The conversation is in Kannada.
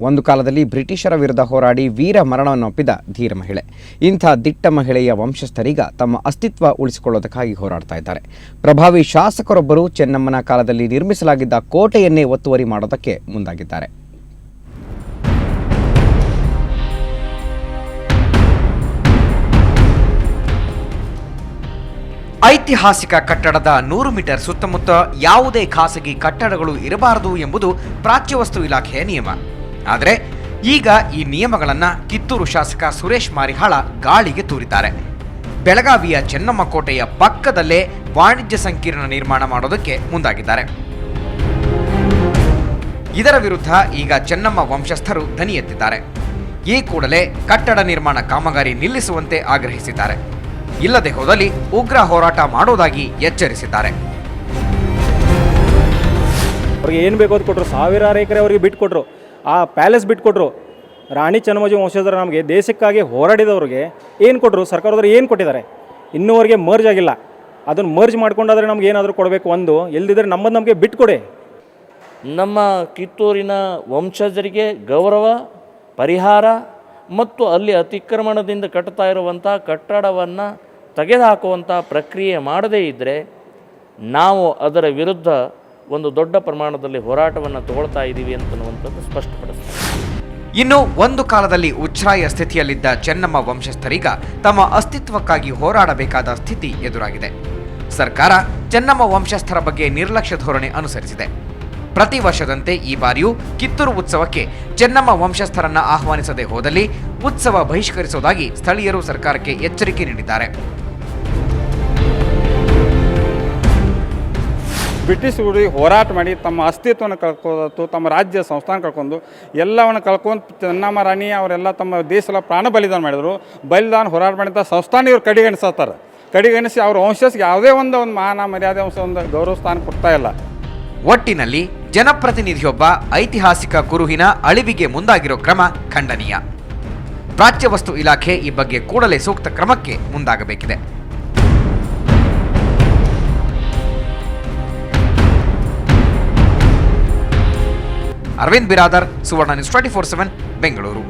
ಒಂದು ಕಾಲದಲ್ಲಿ ಬ್ರಿಟಿಷರ ವಿರುದ್ಧ ಹೋರಾಡಿ ವೀರ ಮರಣವನ್ನೊಪ್ಪಿದ ಧೀರ ಮಹಿಳೆ. ಇಂಥ ದಿಟ್ಟ ಮಹಿಳೆಯ ವಂಶಸ್ಥರೀಗ ತಮ್ಮ ಅಸ್ತಿತ್ವ ಉಳಿಸಿಕೊಳ್ಳೋದಕ್ಕಾಗಿ ಹೋರಾಡ್ತಾ ಇದ್ದಾರೆ. ಪ್ರಭಾವಿ ಶಾಸಕರೊಬ್ಬರು ಚೆನ್ನಮ್ಮನ ಕಾಲದಲ್ಲಿ ನಿರ್ಮಿಸಲಾಗಿದ್ದ ಕೋಟೆಯನ್ನೇ ಒತ್ತುವರಿ ಮಾಡೋದಕ್ಕೆ ಮುಂದಾಗಿದ್ದಾರೆ. ಐತಿಹಾಸಿಕ ಕಟ್ಟಡದ 100 ಮೀಟರ್ ಸುತ್ತಮುತ್ತ ಯಾವುದೇ ಖಾಸಗಿ ಕಟ್ಟಡಗಳು ಇರಬಾರದು ಎಂಬುದು ಪ್ರಾಚ್ಯವಸ್ತು ಇಲಾಖೆಯ ನಿಯಮ. ಆದರೆ ಈಗ ಈ ನಿಯಮಗಳನ್ನು ಕಿತ್ತೂರು ಶಾಸಕ ಸುರೇಶ್ ಮಾರಿಹಾಳ ಗಾಳಿಗೆ ತೂರಿದ್ದಾರೆ. ಬೆಳಗಾವಿಯ ಚೆನ್ನಮ್ಮ ಕೋಟೆಯ ಪಕ್ಕದಲ್ಲೇ ವಾಣಿಜ್ಯ ಸಂಕೀರ್ಣ ನಿರ್ಮಾಣ ಮಾಡೋದಕ್ಕೆ ಮುಂದಾಗಿದ್ದಾರೆ. ಇದರ ವಿರುದ್ಧ ಈಗ ಚೆನ್ನಮ್ಮ ವಂಶಸ್ಥರು ಧ್ವನಿ ಎತ್ತಿದ್ದಾರೆ. ಈ ಕೂಡಲೇ ಕಟ್ಟಡ ನಿರ್ಮಾಣ ಕಾಮಗಾರಿ ನಿಲ್ಲಿಸುವಂತೆ ಆಗ್ರಹಿಸಿದ್ದಾರೆ. ಇಲ್ಲದೆ ಹೋದಲ್ಲಿ ಉಗ್ರ ಹೋರಾಟ ಮಾಡೋದಾಗಿ ಎಚ್ಚರಿಸಿದ್ದಾರೆ. ಅವ್ರಿಗೆ ಏನು ಬೇಕೋ ಅದು ಕೊಟ್ಟರು, ಸಾವಿರಾರು ಎಕರೆ ಅವರಿಗೆ ಬಿಟ್ಕೊಟ್ರು, ಆ ಪ್ಯಾಲೇಸ್ ಬಿಟ್ಕೊಟ್ರು. ರಾಣಿ ಚೆನ್ನಮ್ಮ ವಂಶಸ್ಥರು ನಮಗೆ ದೇಶಕ್ಕಾಗಿ ಹೋರಾಡಿದವ್ರಿಗೆ ಏನು ಕೊಟ್ಟರು? ಸರ್ಕಾರದವ್ರು ಏನು ಕೊಟ್ಟಿದ್ದಾರೆ? ಇನ್ನೂವರೆಗೆ ಮರ್ಜ್ ಆಗಿಲ್ಲ. ಅದನ್ನು ಮರ್ಜ್ ಮಾಡ್ಕೊಂಡಾದ್ರೆ ನಮ್ಗೆ ಏನಾದರೂ ಕೊಡಬೇಕು. ಒಂದು ಎಲ್ದಿದ್ರೆ ನಮಗೆ ಬಿಟ್ಕೊಡಿ. ನಮ್ಮ ಕಿತ್ತೂರಿನ ವಂಶಜರಿಗೆ ಗೌರವ, ಪರಿಹಾರ ಮತ್ತು ಅಲ್ಲಿ ಅತಿಕ್ರಮಣದಿಂದ ಕಟ್ತಾ ಇರುವಂಥ ಕಟ್ಟಡವನ್ನು ತೆಗೆದುಹಾಕುವಂಥ ಪ್ರಕ್ರಿಯೆ ಮಾಡದೇ ಇದ್ದರೆ ನಾವು ಅದರ ವಿರುದ್ಧ ಒಂದು ದೊಡ್ಡ ಪ್ರಮಾಣದಲ್ಲಿ ಹೋರಾಟವನ್ನು ತಗೊಳ್ತಾ ಇದ್ದೀವಿ ಅಂತನ್ನುವಂಥದ್ದು ಸ್ಪಷ್ಟಪಡಿಸ್ತಾರೆ. ಇನ್ನು ಒಂದು ಕಾಲದಲ್ಲಿ ಉಚ್ಛ್ರಾಯ ಸ್ಥಿತಿಯಲ್ಲಿದ್ದ ಚೆನ್ನಮ್ಮ ವಂಶಸ್ಥರೀಗ ತಮ್ಮ ಅಸ್ತಿತ್ವಕ್ಕಾಗಿ ಹೋರಾಡಬೇಕಾದ ಸ್ಥಿತಿ ಎದುರಾಗಿದೆ. ಸರ್ಕಾರ ಚೆನ್ನಮ್ಮ ವಂಶಸ್ಥರ ಬಗ್ಗೆ ನಿರ್ಲಕ್ಷ್ಯ ಧೋರಣೆ ಅನುಸರಿಸಿದೆ. ಪ್ರತಿ ವರ್ಷದಂತೆ ಈ ಬಾರಿಯೂ ಕಿತ್ತೂರು ಉತ್ಸವಕ್ಕೆ ಚೆನ್ನಮ್ಮ ವಂಶಸ್ಥರನ್ನ ಆಹ್ವಾನಿಸದೆ ಹೋದಲ್ಲಿ ಉತ್ಸವ ಬಹಿಷ್ಕರಿಸುವುದಾಗಿ ಸ್ಥಳೀಯರು ಸರ್ಕಾರಕ್ಕೆ ಎಚ್ಚರಿಕೆ ನೀಡಿದ್ದಾರೆ. ಬ್ರಿಟಿಷರು ಹೋರಾಟ ಮಾಡಿ ತಮ್ಮ ಅಸ್ತಿತ್ವವನ್ನು ಕಳ್ಕೊಂಡು, ತಮ್ಮ ರಾಜ್ಯ ಸಂಸ್ಥಾನ ಕಳ್ಕೊಂಡು ಎಲ್ಲವನ್ನು ಕಳ್ಕೊಂಡು ಚೆನ್ನಮ್ಮ ರಾಣಿ ಅವರೆಲ್ಲ ತಮ್ಮ ದೇಶದ ಪ್ರಾಣ ಬಲಿದಾನ ಮಾಡಿದರು. ಬಲಿದಾನ ಹೋರಾಟ ಮಾಡಿದ ಸಂಸ್ಥಾನ ಇವರು ಕಡೆಗಣಿಸ್ತಾರೆ. ಕಡೆಗಣಿಸಿ ಅವ್ರ ವಂಶಸ್ಗೆ ಯಾವುದೇ ಒಂದು ಮಾನ ಮರ್ಯಾದೆ ಒಂದು ಗೌರವ ಸ್ಥಾನ ಕೊಡ್ತಾ ಇಲ್ಲ. ಒಟ್ಟಿನಲ್ಲಿ ಜನಪ್ರತಿನಿಧಿಯೊಬ್ಬ ಐತಿಹಾಸಿಕ ಕುರುಹಿನ ಅಳಿವಿಗೆ ಮುಂದಾಗಿರೋ ಕ್ರಮ ಖಂಡನೀಯ. ಪ್ರಾಚ್ಯವಸ್ತು ಇಲಾಖೆ ಈ ಬಗ್ಗೆ ಕೂಡಲೇ ಸೂಕ್ತ ಕ್ರಮಕ್ಕೆ ಮುಂದಾಗಬೇಕಿದೆ. ಅರವಿಂದ್ ಬಿರಾದರ್, ಸುವರ್ಣ ನ್ಯೂಸ್ 24/7, ಬೆಂಗಳೂರು.